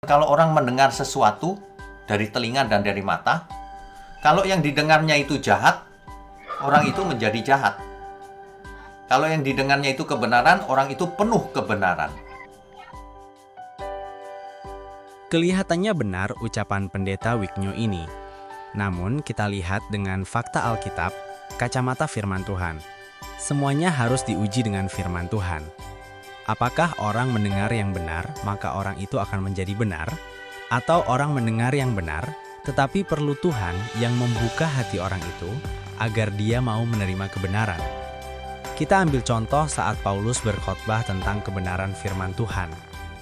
Kalau orang mendengar sesuatu dari telinga dan dari mata, kalau yang didengarnya itu jahat, orang itu menjadi jahat. Kalau yang didengarnya itu kebenaran, orang itu penuh kebenaran. Kelihatannya benar ucapan Pendeta Wignio ini. Namun kita lihat dengan fakta Alkitab, kacamata firman Tuhan. Semuanya harus diuji dengan firman Tuhan. Apakah orang mendengar yang benar, maka orang itu akan menjadi benar? Atau orang mendengar yang benar, tetapi perlu Tuhan yang membuka hati orang itu agar dia mau menerima kebenaran? Kita ambil contoh saat Paulus berkhotbah tentang kebenaran firman Tuhan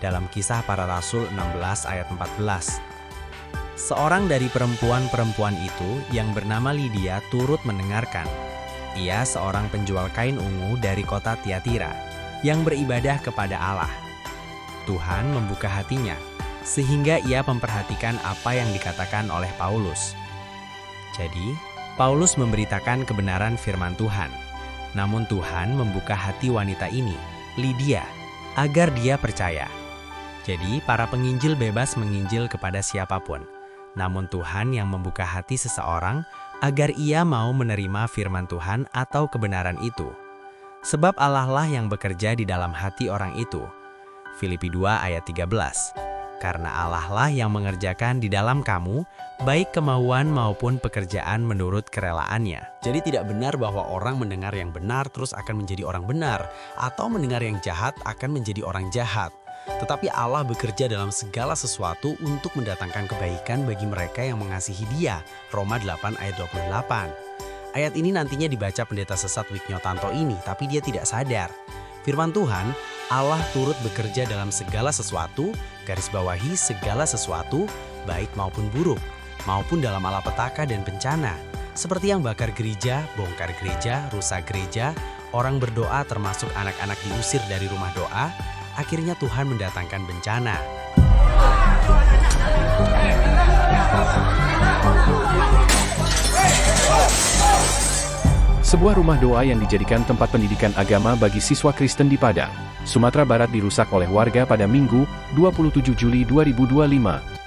dalam Kisah Para Rasul 16 ayat 14. Seorang dari perempuan-perempuan itu yang bernama Lydia turut mendengarkan. Ia seorang penjual kain ungu dari kota Tiatira yang beribadah kepada Allah. Tuhan membuka hatinya, sehingga ia memperhatikan apa yang dikatakan oleh Paulus. Jadi, Paulus memberitakan kebenaran firman Tuhan. Namun Tuhan membuka hati wanita ini, Lydia, agar dia percaya. Jadi, para penginjil bebas menginjil kepada siapapun. Namun Tuhan yang membuka hati seseorang agar ia mau menerima firman Tuhan atau kebenaran itu. Sebab Allah lah yang bekerja di dalam hati orang itu. Filipi 2 ayat 13. Karena Allah lah yang mengerjakan di dalam kamu, baik kemauan maupun pekerjaan menurut kerelaannya. Jadi tidak benar bahwa orang mendengar yang benar terus akan menjadi orang benar, atau mendengar yang jahat akan menjadi orang jahat. Tetapi Allah bekerja dalam segala sesuatu untuk mendatangkan kebaikan bagi mereka yang mengasihi Dia. Roma 8 ayat 28. Ayat ini nantinya dibaca pendeta sesat Wignio Tanto ini, tapi dia tidak sadar. Firman Tuhan, Allah turut bekerja dalam segala sesuatu, garis bawahi segala sesuatu, baik maupun buruk, maupun dalam malapetaka dan bencana. Seperti yang bakar gereja, bongkar gereja, rusak gereja, orang berdoa termasuk anak-anak diusir dari rumah doa, akhirnya Tuhan mendatangkan bencana. Sebuah rumah doa yang dijadikan tempat pendidikan agama bagi siswa Kristen di Padang, Sumatera Barat dirusak oleh warga pada Minggu, 27 Juli 2025.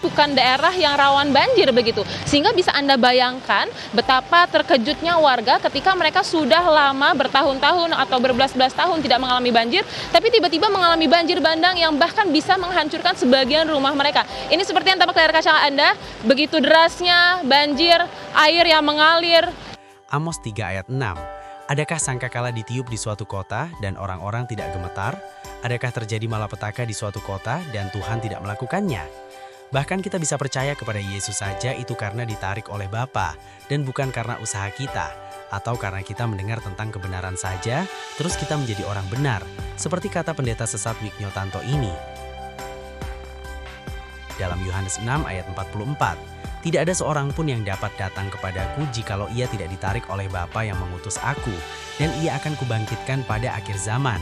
Bukan daerah yang rawan banjir begitu. Sehingga bisa Anda bayangkan betapa terkejutnya warga ketika mereka sudah lama bertahun-tahun atau berbelas-belas tahun tidak mengalami banjir, tapi tiba-tiba mengalami banjir bandang yang bahkan bisa menghancurkan sebagian rumah mereka. Ini seperti yang tampak layar kaca Anda, begitu derasnya banjir, air yang mengalir. Amos 3 ayat 6. Adakah sangkakala ditiup di suatu kota dan orang-orang tidak gemetar? Adakah terjadi malapetaka di suatu kota dan Tuhan tidak melakukannya? Bahkan kita bisa percaya kepada Yesus saja itu karena ditarik oleh Bapa dan bukan karena usaha kita, atau karena kita mendengar tentang kebenaran saja, terus kita menjadi orang benar, seperti kata pendeta sesat Wignio Tanto ini. Dalam Yohanes 6 ayat 44, tidak ada seorang pun yang dapat datang kepadaku jikalau ia tidak ditarik oleh Bapa yang mengutus aku, dan ia akan kubangkitkan pada akhir zaman.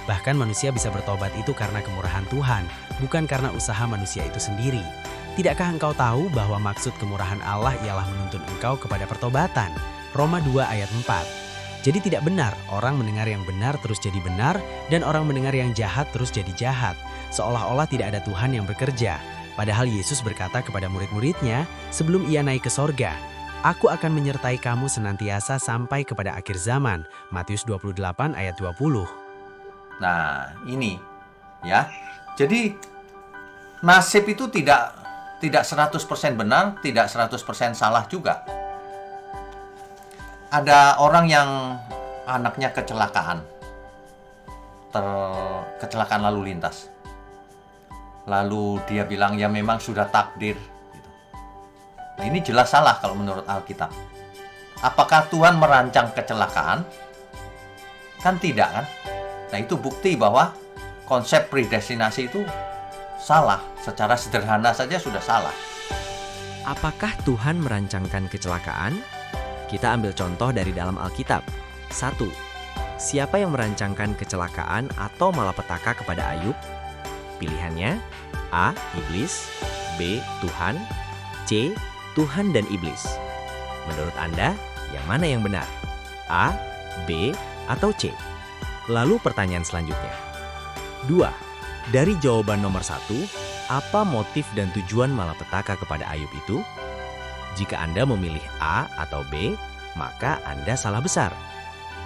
Bahkan manusia bisa bertobat itu karena kemurahan Tuhan, bukan karena usaha manusia itu sendiri. Tidakkah engkau tahu bahwa maksud kemurahan Allah ialah menuntun engkau kepada pertobatan? Roma 2 ayat 4. Jadi tidak benar orang mendengar yang benar terus jadi benar, dan orang mendengar yang jahat terus jadi jahat. Seolah-olah tidak ada Tuhan yang bekerja. Padahal Yesus berkata kepada murid-muridnya sebelum ia naik ke sorga, Aku akan menyertai kamu senantiasa sampai kepada akhir zaman. Matius 28 ayat 20. Nah, ini ya. Jadi nasib itu tidak 100% benar, tidak 100% salah juga. Ada orang yang anaknya kecelakaan. Kecelakaan lalu lintas. Lalu dia bilang ya memang sudah takdir gitu. Nah, ini jelas salah kalau menurut Alkitab. Apakah Tuhan merancang kecelakaan? Kan tidak kan? Nah, itu bukti bahwa konsep predestinasi itu salah. Secara sederhana saja sudah salah. Apakah Tuhan merancangkan kecelakaan? Kita ambil contoh dari dalam Alkitab. 1. Siapa yang merancangkan kecelakaan atau malapetaka kepada Ayub? Pilihannya A. Iblis, B. Tuhan, C. Tuhan dan iblis. Menurut Anda, yang mana yang benar? A. B. atau C? Lalu pertanyaan selanjutnya. 2. Dari jawaban nomor 1, apa motif dan tujuan malapetaka kepada Ayub itu? Jika Anda memilih A atau B, maka Anda salah besar.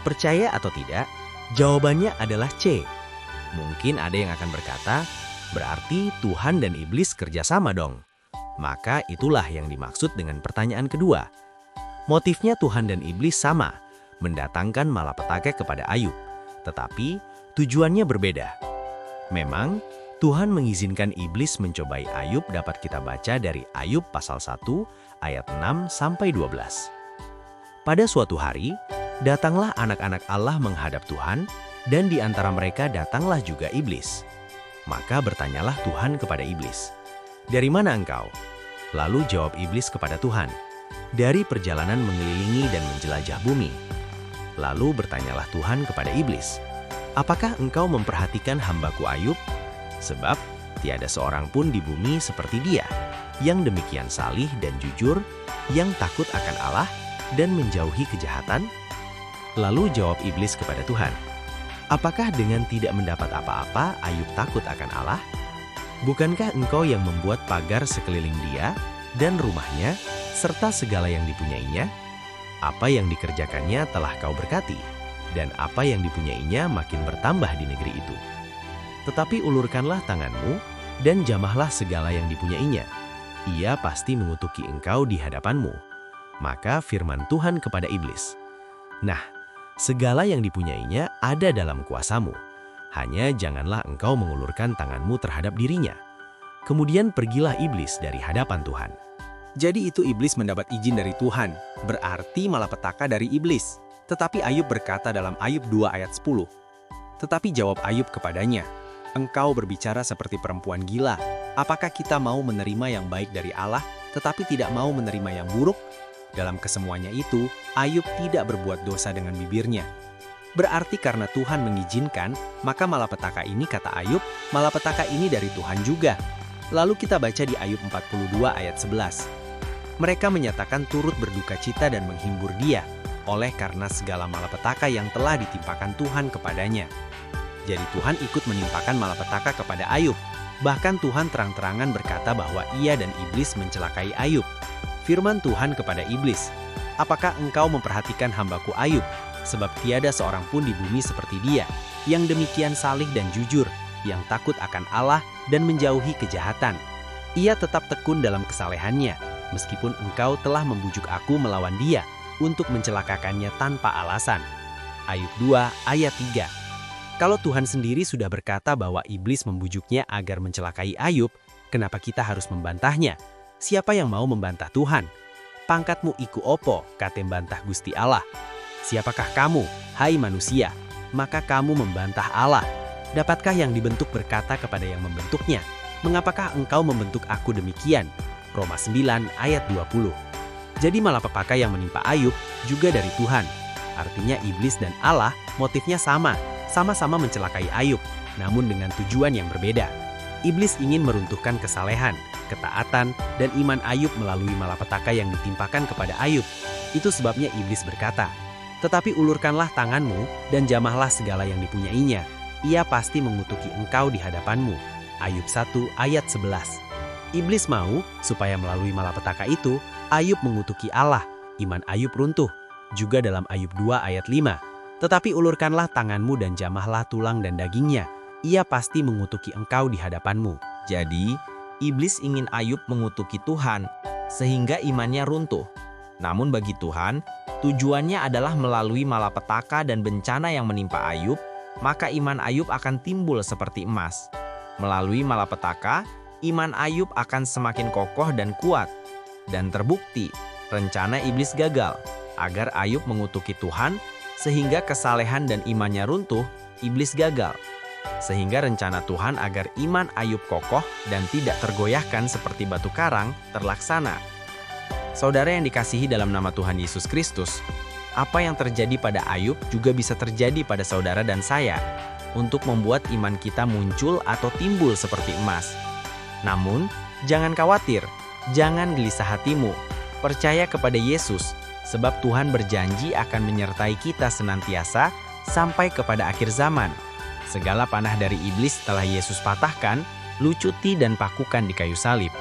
Percaya atau tidak, jawabannya adalah C. Mungkin ada yang akan berkata, berarti Tuhan dan iblis kerjasama dong. Maka itulah yang dimaksud dengan pertanyaan kedua. Motifnya Tuhan dan iblis sama, mendatangkan malapetaka kepada Ayub. Tetapi tujuannya berbeda. Memang, Tuhan mengizinkan iblis mencobai Ayub dapat kita baca dari Ayub pasal 1 ayat 6-12. Pada suatu hari, datanglah anak-anak Allah menghadap Tuhan, dan di antara mereka datanglah juga iblis. Maka bertanyalah Tuhan kepada iblis, "Dari mana engkau?" Lalu jawab iblis kepada Tuhan, "Dari perjalanan mengelilingi dan menjelajah bumi." Lalu bertanyalah Tuhan kepada iblis, "Apakah engkau memperhatikan hambaku Ayub? Sebab tiada seorang pun di bumi seperti dia, yang demikian salih dan jujur, yang takut akan Allah dan menjauhi kejahatan." Lalu jawab iblis kepada Tuhan, "Apakah dengan tidak mendapat apa-apa Ayub takut akan Allah? Bukankah engkau yang membuat pagar sekeliling dia dan rumahnya, serta segala yang dipunyainya? Apa yang dikerjakannya telah kau berkati, dan apa yang dipunyainya makin bertambah di negeri itu. Tetapi ulurkanlah tanganmu, dan jamahlah segala yang dipunyainya. Ia pasti mengutuki engkau di hadapanmu." Maka firman Tuhan kepada iblis, "Nah, segala yang dipunyainya ada dalam kuasamu. Hanya janganlah engkau mengulurkan tanganmu terhadap dirinya." Kemudian pergilah iblis dari hadapan Tuhan. Jadi itu iblis mendapat izin dari Tuhan, berarti malapetaka dari iblis. Tetapi Ayub berkata dalam Ayub 2 ayat 10. Tetapi jawab Ayub kepadanya, "Engkau berbicara seperti perempuan gila. Apakah kita mau menerima yang baik dari Allah, tetapi tidak mau menerima yang buruk?" Dalam kesemuanya itu, Ayub tidak berbuat dosa dengan bibirnya. Berarti karena Tuhan mengizinkan, maka malapetaka ini, kata Ayub, malapetaka ini dari Tuhan juga. Lalu kita baca di Ayub 42 ayat 11. Mereka menyatakan turut berduka cita dan menghibur dia, oleh karena segala malapetaka yang telah ditimpakan Tuhan kepadanya. Jadi Tuhan ikut menimpakan malapetaka kepada Ayub. Bahkan Tuhan terang-terangan berkata bahwa ia dan iblis mencelakai Ayub. Firman Tuhan kepada iblis, "Apakah engkau memperhatikan hambaku Ayub? Sebab tiada seorang pun di bumi seperti dia, yang demikian salih dan jujur, yang takut akan Allah dan menjauhi kejahatan. Ia tetap tekun dalam kesalehannya, meskipun engkau telah membujuk aku melawan dia, untuk mencelakakannya tanpa alasan." Ayub 2 ayat 3. Kalau Tuhan sendiri sudah berkata bahwa iblis membujuknya agar mencelakai Ayub, kenapa kita harus membantahnya? Siapa yang mau membantah Tuhan? "Pangkatmu iku opo," kate bantah Gusti Allah. "Siapakah kamu, hai manusia? Maka kamu membantah Allah. Dapatkah yang dibentuk berkata kepada yang membentuknya, mengapakah engkau membentuk aku demikian?" Roma 9 ayat 20. Jadi malapetaka yang menimpa Ayub juga dari Tuhan. Artinya iblis dan Allah motifnya sama, sama-sama mencelakai Ayub, namun dengan tujuan yang berbeda. Iblis ingin meruntuhkan kesalehan, ketaatan, dan iman Ayub melalui malapetaka yang ditimpakan kepada Ayub. Itu sebabnya iblis berkata, "Tetapi ulurkanlah tanganmu dan jamahlah segala yang dipunyainya. Ia pasti mengutuki engkau di hadapanmu." Ayub 1 ayat 11. Iblis mau supaya melalui malapetaka itu, Ayub mengutuki Allah, iman Ayub runtuh. Juga dalam Ayub 2 ayat 5. "Tetapi ulurkanlah tanganmu dan jamahlah tulang dan dagingnya. Ia pasti mengutuki engkau di hadapanmu." Jadi, iblis ingin Ayub mengutuki Tuhan, sehingga imannya runtuh. Namun bagi Tuhan, tujuannya adalah melalui malapetaka dan bencana yang menimpa Ayub, maka iman Ayub akan timbul seperti emas. Melalui malapetaka, iman Ayub akan semakin kokoh dan kuat. Dan terbukti, rencana iblis gagal, agar Ayub mengutuki Tuhan, sehingga kesalehan dan imannya runtuh, iblis gagal. Sehingga rencana Tuhan agar iman Ayub kokoh dan tidak tergoyahkan seperti batu karang terlaksana. Saudara yang dikasihi dalam nama Tuhan Yesus Kristus, apa yang terjadi pada Ayub juga bisa terjadi pada saudara dan saya, untuk membuat iman kita muncul atau timbul seperti emas. Namun, jangan khawatir, jangan gelisah hatimu, percaya kepada Yesus, sebab Tuhan berjanji akan menyertai kita senantiasa sampai kepada akhir zaman. Segala panah dari iblis telah Yesus patahkan, lucuti dan pakukan di kayu salib.